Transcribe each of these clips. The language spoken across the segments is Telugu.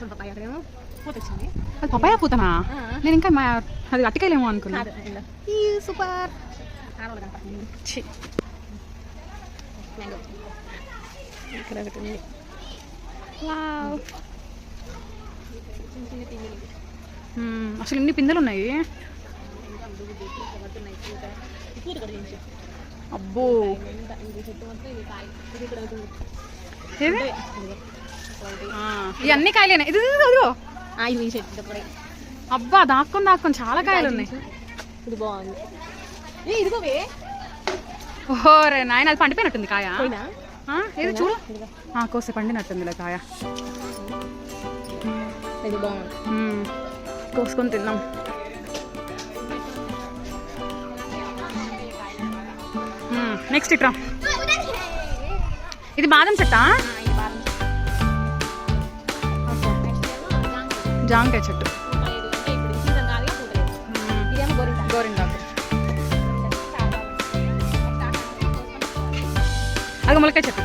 అది పపాయ పూతనా? నేను ఇంకా అది అట్టకాయలేమో అనుకున్నా. సూపర్. ఇక్కడ ఒకటి ఉంది. అసలు ఇన్ని పిందెలు ఉన్నాయి. అబ్బో ఇవన్నీ కాయలేనా? ఇది అబ్బా దాక్కుని చాలా కాయలు ఉన్నాయి. ఇది బాగుంది. ఓరే నాయన, అది పండిపోయినట్టుంది కాయ. ఏది చూడు, కోసే పండినట్టుంది ఇలా కాయ. ఇది బాగుంది, కోసుకొని తిన్నాం. నెక్స్ట్ ఇట్రా. ఇది బాదం చెట్టా? జాంకాయ చెట్టు, గోరింటాకు. అది ములకాయ చెట్టు.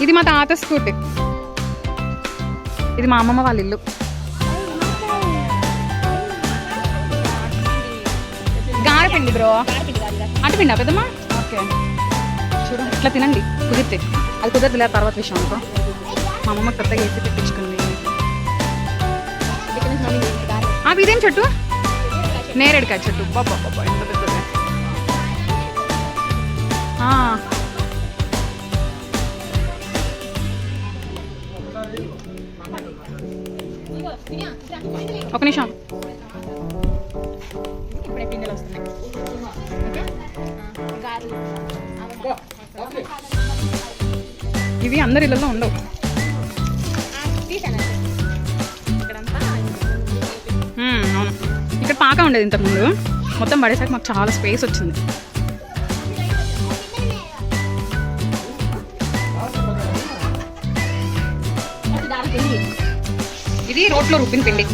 ఇది మా తాత స్కూటీ. ఇది మా అమ్మమ్మ వాళ్ళ ఇల్లు. గారపిండి బ్రో. అటుపిండి పెద్దమ్మా. ఓకే చూడు, ఇట్లా తినండి కుదిరితే. అది కుదరదులే, తర్వాత విషయం అనుకో. మా అమ్మమ్మ కొత్తగా వేసి తెప్పించుకుంది. ఇదేం చెట్టు? నేరేడుకాయ చెట్టు. బాబా బాబా, ఎంత పెద్దది. ఒక నిమిషం. ఇప్పుడే పిందెలు వస్తున్నాయి. ఇవి అందరి ఇళ్ళలో ఉండవు. అవును, ఇక్కడ పాక ఉండేది ఇంతకుముందు. మొత్తం పడేసాక మాకు చాలా స్పేస్ వచ్చింది. ఇది రోట్లో రుబ్బిన పిండి.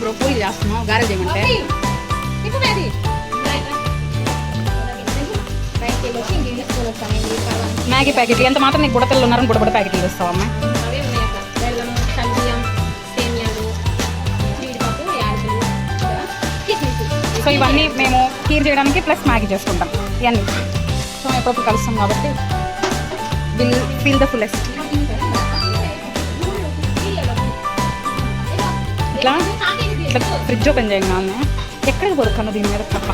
బ్రో పూరి చేస్తున్నావు, గారెలు చేయమంటే. మ్యాగీ ప్యాకెట్లు ఎంత మాత్రం నీకు బుడతలు ఉన్నారని బుడబుడ ప్యాకెట్లు ఇస్తావా అమ్మాయి? సో ఇవన్నీ మేము కీర్ చేయడానికి ప్లస్ మ్యాగీ చేసుకుంటాం ఇవన్నీ. సో ఎప్పుడప్పుడు కలుస్తాం కాబట్టి విల్ ఫీల్ ద ఫుల్లెస్ట్. ఇట్లా ఇట్లా ఫ్రిడ్జ్ ఓపెన్ చేయగానే ఎక్కడికి పోదు కన్నా దీని మీద తప్ప.